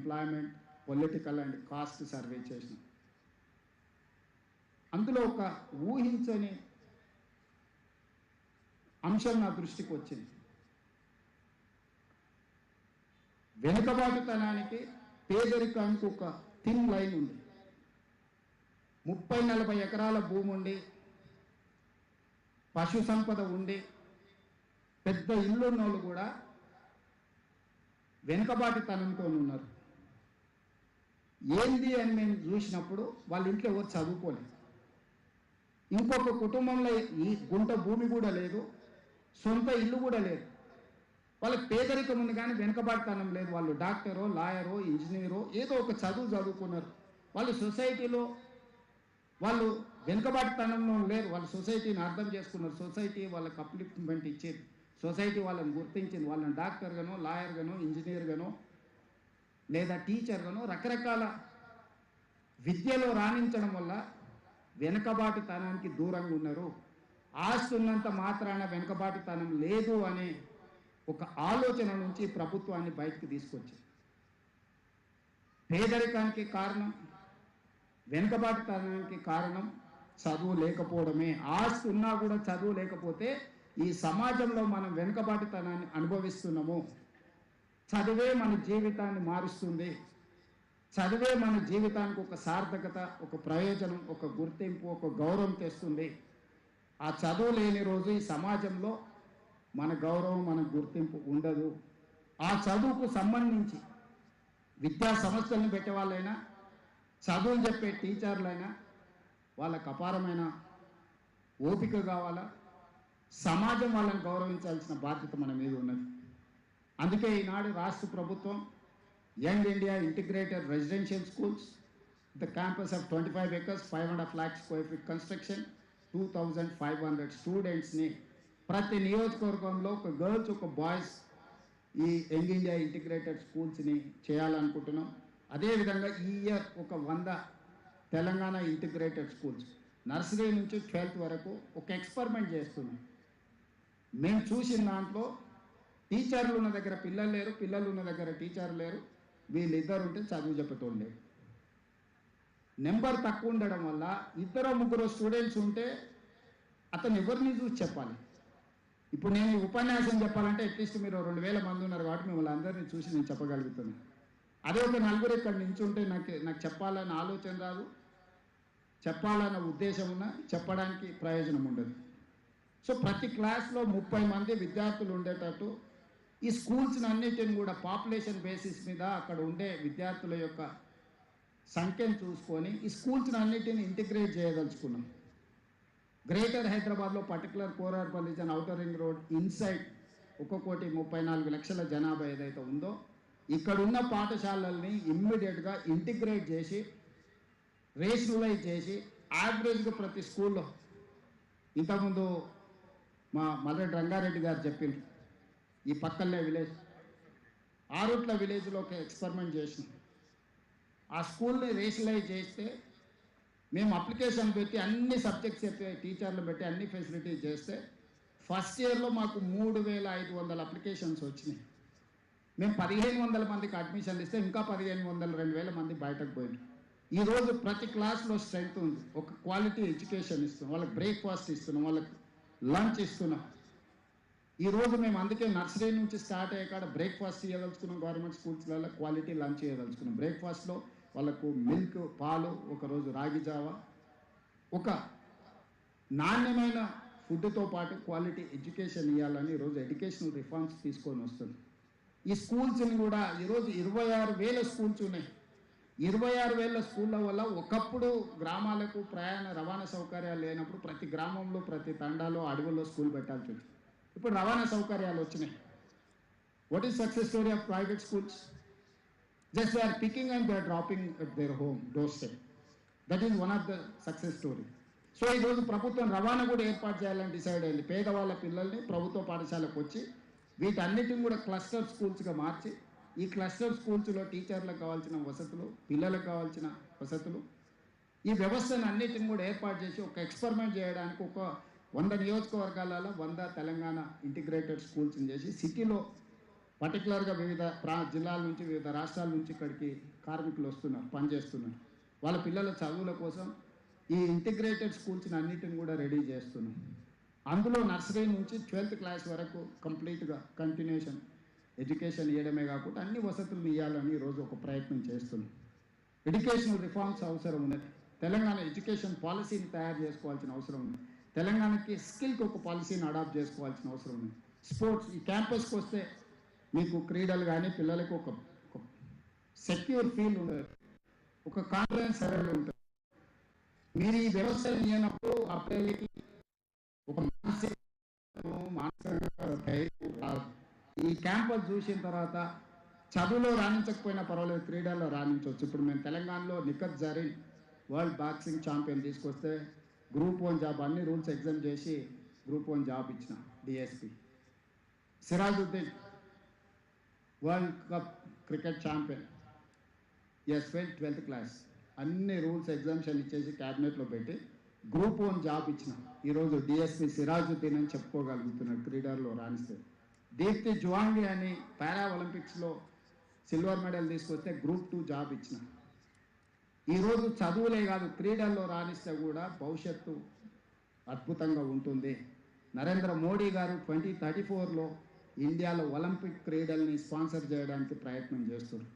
Employment, political and caste survey చేసినాం. అందులో ఒక ఊహించని అంశం నా దృష్టికి వచ్చింది. వెనుకబాటుతనానికి పేదరికానికి ఒక థిన్ లైన్ ఉంది. 30-40 ఎకరాల భూమి ఉండి, పశు సంపద ఉండి, పెద్ద ఇల్లు ఉన్నోళ్ళు కూడా వెనుకబాటుతనంతో ఉన్నారు. ఏంది అని మేము చూసినప్పుడు వాళ్ళ ఇంట్లో ఎవరు చదువుకోలేదు. ఇంకొక కుటుంబంలో ఈ గుంట భూమి కూడా లేదు, సొంత ఇల్లు కూడా లేదు. వాళ్ళకి పేదరికం ఉంది కానీ వెనుకబాటుతనం లేదు. వాళ్ళు డాక్టరో, లాయరో, ఇంజనీరో ఏదో ఒక చదువు చదువుకున్నారు. వాళ్ళు సొసైటీలో వాళ్ళు వెనుకబాటుతనంలో లేరు. వాళ్ళు సొసైటీని అర్థం చేసుకున్నారు. సొసైటీ వాళ్ళకి అప్లిఫ్ట్మెంట్ ఇచ్చేది. సొసైటీ వాళ్ళని గుర్తించింది. వాళ్ళని డాక్టర్గానో, లాయర్గానో, ఇంజనీర్గానో లేదా టీచర్గానో రకరకాల విద్యలో రాణించడం వల్ల వెనుకబాటుతనానికి దూరంగా ఉన్నారు. ఆస్తి ఉన్నంత మాత్రాన వెనుకబాటుతనం లేదు అనే ఒక ఆలోచన నుంచి ప్రభుత్వాన్ని బయటకు తీసుకొచ్చింది. పేదరికానికి కారణం, వెనుకబాటుతనానికి కారణం చదువు లేకపోవడమే. ఆస్తి ఉన్నా కూడా చదువు లేకపోతే ఈ సమాజంలో మనం వెనుకబాటుతనాన్ని అనుభవిస్తున్నాము. చదివే మన జీవితాన్ని మారుస్తుంది. చదివే మన జీవితానికి ఒక సార్థకత, ఒక ప్రయోజనం, ఒక గుర్తింపు, ఒక గౌరవం తెస్తుంది. ఆ చదువు లేని రోజు ఈ సమాజంలో మన గౌరవం, మన గుర్తింపు ఉండదు. ఆ చదువుకు సంబంధించి విద్యా సంస్థలను పెట్టే వాళ్ళైనా, చదువులు చెప్పే టీచర్లైనా వాళ్ళకు అపారమైన ఓపిక కావాలా. సమాజం వాళ్ళని గౌరవించాల్సిన బాధ్యత మన మీద ఉన్నది. అందుకే ఈనాడు రాష్ట్ర ప్రభుత్వం young India integrated residential schools, the campus of 25 acres 5.5 lakh square feet construction, 2500 స్టూడెంట్స్ని ప్రతి నియోజకవర్గంలో ఒక గర్ల్స్, ఒక బాయ్స్ ఈ యంగ్ ఇండియా ఇంటిగ్రేటెడ్ స్కూల్స్ని చేయాలనుకుంటున్నాం. అదేవిధంగా ఈ ఇయర్ ఒక 100 తెలంగాణ ఇంటిగ్రేటెడ్ స్కూల్స్ నర్సరీ నుంచి 12th వరకు ఒక ఎక్స్పెరిమెంట్ చేస్తున్నాం. మేము చూసిన దాంట్లో టీచర్లు ఉన్న దగ్గర పిల్లలు లేరు, పిల్లలు ఉన్న దగ్గర టీచర్లు లేరు. వీళ్ళిద్దరు ఉంటే చదువు చెప్పేటోళ్ళు లేరు. నెంబర్ తక్కువ ఉండడం వల్ల 2-3 స్టూడెంట్స్ ఉంటే అతను ఎవరిని చూసి చెప్పాలి. ఇప్పుడు నేను ఈ ఉపన్యాసం చెప్పాలంటే అట్లీస్ట్ మీరు 2000 మంది ఉన్నారు కాబట్టి మిమ్మల్ని అందరినీ చూసి నేను చెప్పగలుగుతున్నాను. అదే ఒక 4 ఇక్కడ నించుంటే నాకు చెప్పాలన్న ఆలోచన రాదు, చెప్పాలన్న ఉద్దేశం ఉన్నా చెప్పడానికి ప్రయోజనం ఉండదు. సో ప్రతి క్లాస్లో 30 మంది విద్యార్థులు ఉండేటట్టు ఈ స్కూల్స్ని అన్నిటిని కూడా పాపులేషన్ బేసిస్ మీద అక్కడ ఉండే విద్యార్థుల యొక్క సంఖ్యను చూసుకొని ఈ స్కూల్స్ని అన్నిటిని ఇంటిగ్రేట్ చేయదలుచుకున్నాం. గ్రేటర్ హైదరాబాద్లో పర్టికులర్ కోరార్పల్ region, outer ring road inside 1,34,00,000 జనాభా ఏదైతే ఉందో ఇక్కడున్న పాఠశాలల్ని ఇమ్మీడియట్గా ఇంటిగ్రేట్ చేసి రేషనలైజ్ చేసి యావరేజ్గా ప్రతి స్కూల్లో, ఇంతకుముందు మా మల్లెడ్డి రంగారెడ్డి గారు చెప్పిండ్రు, ఈ పక్కనే విలేజ్ ఆరుట్ల విలేజ్లో ఒక ఎక్స్పెరిమెంట్ చేసినాం. ఆ స్కూల్ని రేషనలైజ్ చేస్తే మేము అప్లికేషన్ పెట్టి అన్ని సబ్జెక్ట్స్ చెప్పే టీచర్లు పెట్టి అన్ని ఫెసిలిటీస్ చేస్తే ఫస్ట్ ఇయర్లో మాకు 3,500 అప్లికేషన్స్ వచ్చినాయి. మేము 1,500 మందికి అడ్మిషన్లు ఇస్తే ఇంకా 1,500, 2,000 మంది బయటకు పోయినారు. ఈరోజు ప్రతి క్లాస్లో స్ట్రెంగ్త్ ఉంది. ఒక క్వాలిటీ ఎడ్యుకేషన్ ఇస్తున్నాం, వాళ్ళకి బ్రేక్ఫాస్ట్ ఇస్తున్నాం, వాళ్ళకి లంచ్ ఇస్తున్నాం. ఈరోజు మేము అందుకే నర్సరీ నుంచి స్టార్ట్ అయ్యాక బ్రేక్ఫాస్ట్ ఇవ్వదలుచుకున్నాం. గవర్నమెంట్ స్కూల్స్లలో క్వాలిటీ లంచ్ ఇవ్వదలుచుకున్నాం. బ్రేక్ఫాస్ట్లో వాళ్ళకు మిల్క్, పాలు, ఒకరోజు రాగి జావా, ఒక నాణ్యమైన ఫుడ్తో పాటు క్వాలిటీ ఎడ్యుకేషన్ ఇవ్వాలని ఈరోజు ఎడ్యుకేషనల్ రిఫార్మ్స్ తీసుకొని వస్తుంది. ఈ స్కూల్స్ని కూడా ఈరోజు 26,000 స్కూల్స్ ఉన్నాయి. 26,000 స్కూళ్ళ వల్ల ఒకప్పుడు గ్రామాలకు ప్రయాణ రవాణా సౌకర్యాలు లేనప్పుడు ప్రతి గ్రామంలో, ప్రతి తండాలో, అడవుల్లో స్కూల్ పెట్టాల్సి వచ్చింది. ఇప్పుడు రవాణా సౌకర్యాలు వచ్చినాయి. What is success story of private schools? Just they are picking and they are dropping at their home doorstep. That is one of the success story. So ఈరోజు ప్రభుత్వం రవాణా కూడా ఏర్పాటు చేయాలని డిసైడ్ అయింది. పేదవాళ్ళ పిల్లల్ని ప్రభుత్వ పాఠశాలకు వచ్చి వీటన్నిటిని కూడా క్లస్టర్ స్కూల్స్గా మార్చి ఈ క్లస్టర్ స్కూల్స్లో టీచర్లకు కావాల్సిన వసతులు, పిల్లలకు కావాల్సిన వసతులు, ఈ వ్యవస్థను అన్నిటిని కూడా ఏర్పాటు చేసి ఒక ఎక్స్పెరిమెంట్ చేయడానికి ఒక 100 నియోజకవర్గాలలో 100 తెలంగాణ ఇంటిగ్రేటెడ్ స్కూల్స్ని చేసి సిటీలో పర్టికులర్గా వివిధ జిల్లాల నుంచి వివిధ రాష్ట్రాల నుంచి ఇక్కడికి కార్మికులు వస్తున్నారు, పనిచేస్తున్నారు. వాళ్ళ పిల్లల చదువుల కోసం ఈ ఇంటిగ్రేటెడ్ స్కూల్స్ని అన్నిటిని కూడా రెడీ చేస్తున్నాం. అందులో నర్సరీ నుంచి 12th క్లాస్ వరకు కంప్లీట్గా కంటిన్యూషన్ ఎడ్యుకేషన్ ఇవ్వడమే కాకుండా అన్ని వసతులు ఇవ్వాలని ఈరోజు ఒక ప్రయత్నం చేస్తున్నాం. ఎడ్యుకేషనల్ రిఫార్మ్స్ అవసరం ఉన్నది. తెలంగాణ ఎడ్యుకేషన్ పాలసీని తయారు చేసుకోవాల్సిన అవసరం ఉంది. తెలంగాణకి స్కిల్కి ఒక పాలసీని అడాప్ట్ చేసుకోవాల్సిన అవసరం ఉంది. స్పోర్ట్స్ ఈ క్యాంపస్కి వస్తే మీకు క్రీడలు కానీ పిల్లలకు ఒక సెక్యూర్ ఫీల్ ఉంటుంది, ఒక కాన్ఫిడెన్స్ లెవెల్ ఉంటుంది. మీరు ఈ వ్యవస్థలు ఇవ్వనప్పుడు ఆ పిల్లలకి ఒక మానసిక ఈ క్యాంపస్ చూసిన తర్వాత చదువులో రాణించకపోయినా పర్వాలేదు, క్రీడల్లో రాణించవచ్చు. ఇప్పుడు మేము తెలంగాణలో Nikhat Zareen world boxing champion తీసుకొస్తే గ్రూప్ 1 జాబ్ అన్ని రూల్స్ ఎగ్జామ్ చేసి గ్రూప్ 1 జాబ్ ఇచ్చిన DSP. Sirajuddin world cup cricket champion, fail 12th class, అన్ని రూల్స్ ఎగ్జామ్షన్ ఇచ్చేసి క్యాబినెట్లో పెట్టి గ్రూప్ 1 జాబ్ ఇచ్చిన. ఈరోజు డిఎస్పి సిరాజుద్దీన్ అని చెప్పుకోగలుగుతున్నాడు క్రీడల్లో రాణిస్తే. దీప్తి జువాంగి అని పారా ఒలింపిక్స్లో సిల్వర్ మెడల్ తీసుకొస్తే గ్రూప్ 2 జాబ్ ఇచ్చిన. ఈరోజు చదువులే కాదు, క్రీడల్లో రాణిస్తే కూడా భవిష్యత్తు అద్భుతంగా ఉంటుంది. నరేంద్ర మోడీ గారు 2034లో ఇండియాలో ఒలింపిక్ క్రీడల్ని స్పాన్సర్ చేయడానికి ప్రయత్నం చేస్తారు.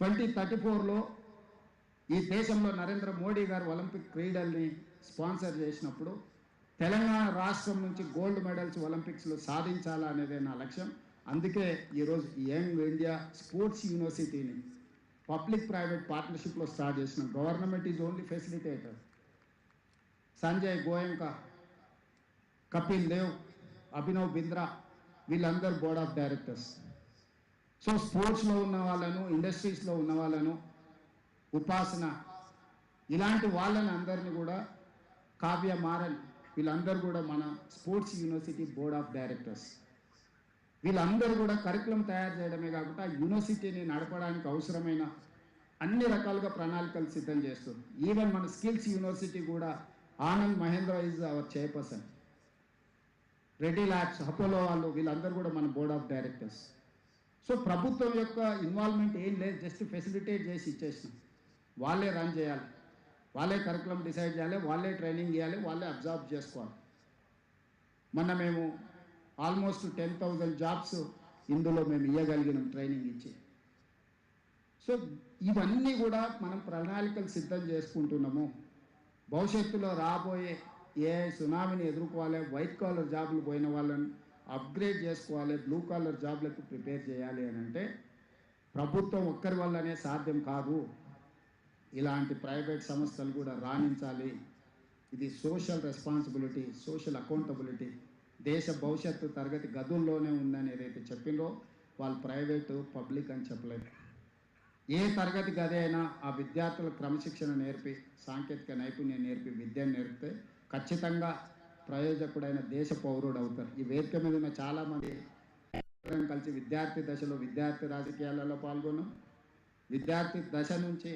2034లో ఈ దేశంలో నరేంద్ర మోడీ గారు ఒలింపిక్ క్రీడల్ని స్పాన్సర్ చేసినప్పుడు తెలంగాణ రాష్ట్రం నుంచి గోల్డ్ మెడల్స్ ఒలింపిక్స్లో సాధించాలనేదే నా లక్ష్యం. అందుకే ఈరోజు యంగ్ ఇండియా స్పోర్ట్స్ యూనివర్సిటీని పబ్లిక్ ప్రైవేట్ పార్ట్నర్షిప్లో స్టార్ట్ చేసిన. Government is only facilitator. Sanjay Goenka, Kapil Dev, Abhinav Bindra వీళ్ళందరూ బోర్డ్ ఆఫ్ డైరెక్టర్స్. సో స్పోర్ట్స్లో ఉన్న వాళ్ళను, ఇండస్ట్రీస్లో ఉన్న వాళ్ళను, ఉపాసన ఇలాంటి వాళ్ళని అందరినీ కూడా, కావ్య మారన్ వీళ్ళందరూ కూడా మన sports university board of directors. వీళ్ళందరూ కూడా కరికులం తయారు చేయడమే కాకుండా యూనివర్సిటీని నడపడానికి అవసరమైన అన్ని రకాలుగా ప్రణాళికలు సిద్ధం చేస్తుంది. ఈవెన్ మన స్కిల్స్ యూనివర్సిటీ కూడా Anand Mahindra is our chairperson. Reddy labs, Apollo వాళ్ళు వీళ్ళందరూ కూడా మన బోర్డ్ ఆఫ్ డైరెక్టర్స్. సో ప్రభుత్వం యొక్క ఇన్వాల్వ్మెంట్ ఏం లేదు, జస్ట్ ఫెసిలిటేట్ చేసి ఇచ్చేసినాం. వాళ్ళే రన్ చేయాలి, వాళ్ళే కరికులం డిసైడ్ చేయాలి, వాళ్ళే ట్రైనింగ్ ఇవ్వాలి, వాళ్ళే అబ్జర్వ్ చేసుకోవాలి. మొన్న మేము ఆల్మోస్ట్ 10,000 జాబ్స్ ఇందులో మేము ఇవ్వగలిగినాం ట్రైనింగ్ ఇచ్చి. సో ఇవన్నీ కూడా మనం ప్రణాళికలు సిద్ధం చేసుకుంటున్నాము. భవిష్యత్తులో రాబోయే ఏఐ సునామీని ఎదుర్కోవాలి, వైట్ కాలర్ జాబులు పోయిన వాళ్ళని అప్గ్రేడ్ చేసుకోవాలి, బ్లూ కాలర్ జాబ్లకు ప్రిపేర్ చేయాలి అని అంటే ప్రభుత్వం ఒక్కరి వల్లనే సాధ్యం కాదు. ఇలాంటి ప్రైవేట్ సంస్థలు కూడా రాణించాలి. ఇది సోషల్ రెస్పాన్సిబిలిటీ, సోషల్ అకౌంటబిలిటీ. దేశ భవిష్యత్తు తరగతి గదుల్లోనే ఉందని ఏదైతే చెప్పిందో వాళ్ళు ప్రైవేటు పబ్లిక్ అని చెప్పలేదు. ఏ తరగతి గది అయినా ఆ విద్యార్థులకు క్రమశిక్షణ నేర్పి, సాంకేతిక నైపుణ్యం నేర్పి, విద్యను నేర్పితే ఖచ్చితంగా ప్రయోజకుడైన దేశ పౌరుడు అవుతారు. ఈ వేదిక మీద ఉన్న చాలామంది కలిసి విద్యార్థి దశలో విద్యార్థి రాజకీయాలలో పాల్గొన్నాం. విద్యార్థి దశ నుంచి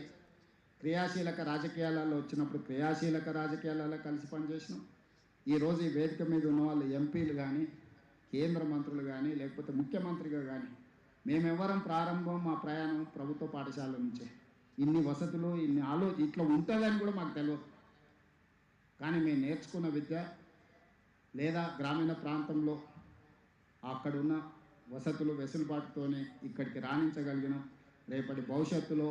క్రియాశీలక రాజకీయాలలో వచ్చినప్పుడు క్రియాశీలక రాజకీయాలలో కలిసి పనిచేసినాం. ఈరోజు ఈ వేదిక మీద ఉన్న వాళ్ళు ఎంపీలు కానీ, కేంద్ర మంత్రులు కానీ, లేకపోతే ముఖ్యమంత్రిగా కానీ మేమెవరం ప్రారంభం మా ప్రయాణం ప్రభుత్వ పాఠశాల నుంచే. ఇన్ని వసతులు, ఇన్ని ఇట్లా ఉంటుందని కూడా మాకు తెలియదు. కానీ మేము నేర్చుకున్న విద్య లేదా గ్రామీణ ప్రాంతంలో అక్కడున్న వసతులు వెసులుబాటుతోనే ఇక్కడికి రాణించగలిగినాం. రేపటి భవిష్యత్తులో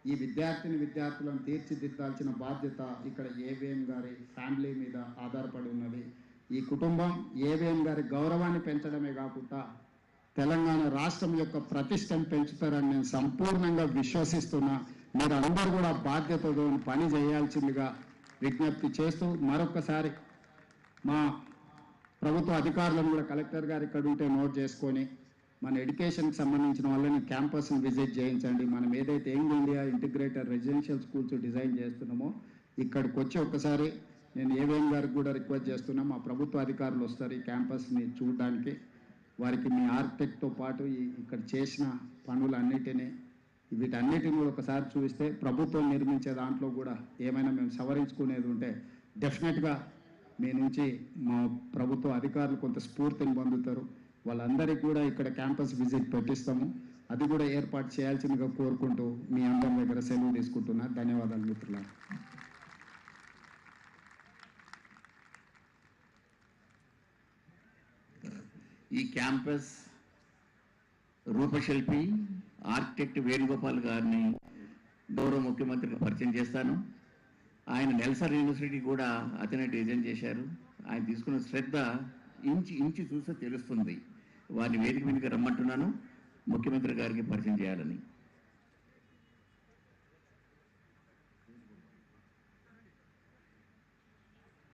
ఈ విద్యార్థులను తీర్చిదిద్దాల్సిన బాధ్యత ఇక్కడ ఏవిఎం గారి ఫ్యామిలీ మీద ఆధారపడి ఉన్నది. ఈ కుటుంబం ఏవిఎం గారి గౌరవాన్ని పెంచడమే కాకుండా తెలంగాణ రాష్ట్రం యొక్క ప్రతిష్టను పెంచుతారని నేను సంపూర్ణంగా విశ్వసిస్తున్నా. మీరు అందరూ కూడా బాధ్యతతో పని చేయాల్సిందిగా విజ్ఞప్తి చేస్తూ మరొకసారి మా ప్రభుత్వ అధికారులను కూడా కలెక్టర్ గారు ఇక్కడ ఉంటే నోట్ చేసుకొని మన ఎడ్యుకేషన్కి సంబంధించిన వాళ్ళని క్యాంపస్ని విజిట్ చేయించండి. మనం ఏదైతే young India integrated residential schools design చేస్తున్నామో ఇక్కడికి వచ్చి ఒక్కసారి నేను ఏవిఎం గారికి కూడా రిక్వెస్ట్ చేస్తున్నా, మా ప్రభుత్వ అధికారులు వస్తారు ఈ క్యాంపస్ని చూడడానికి. వారికి మీ ఆర్కిటెక్ట్తో పాటు ఇక్కడ చేసిన పనులన్నిటినీ వీటన్నిటిని కూడా ఒకసారి చూస్తే ప్రభుత్వం నిర్మించే దాంట్లో కూడా ఏమైనా మేము సవరించుకునేది ఉంటే డెఫినెట్గా మీ నుంచి మా ప్రభుత్వ అధికారులు కొంత స్ఫూర్తిని పొందుతారు. వాళ్ళందరికీ కూడా ఇక్కడ క్యాంపస్ విజిట్ పెట్టిస్తాము. అది కూడా ఏర్పాటు చేయాల్సిందిగా కోరుకుంటూ మీ అందరి దగ్గర సెలవు తీసుకుంటున్నా. ధన్యవాదాలు మిత్రులారా. ఈ క్యాంపస్ రూపశిల్పి ఆర్కిటెక్ట్ వేణుగోపాల్ గారిని గౌరవ ముఖ్యమంత్రికి పరిచయం చేస్తాను. ఆయన నెల్సన్ యూనివర్సిటీ కూడా అతనే డిజైన్ చేశారు. ఆయన తీసుకున్న శ్రద్ధ ఇంచి చూస్తే తెలుస్తుంది. వారిని వేదిక మీదకి రమ్మంటున్నాను, ముఖ్యమంత్రి గారికి పరిచయం చేయాలని.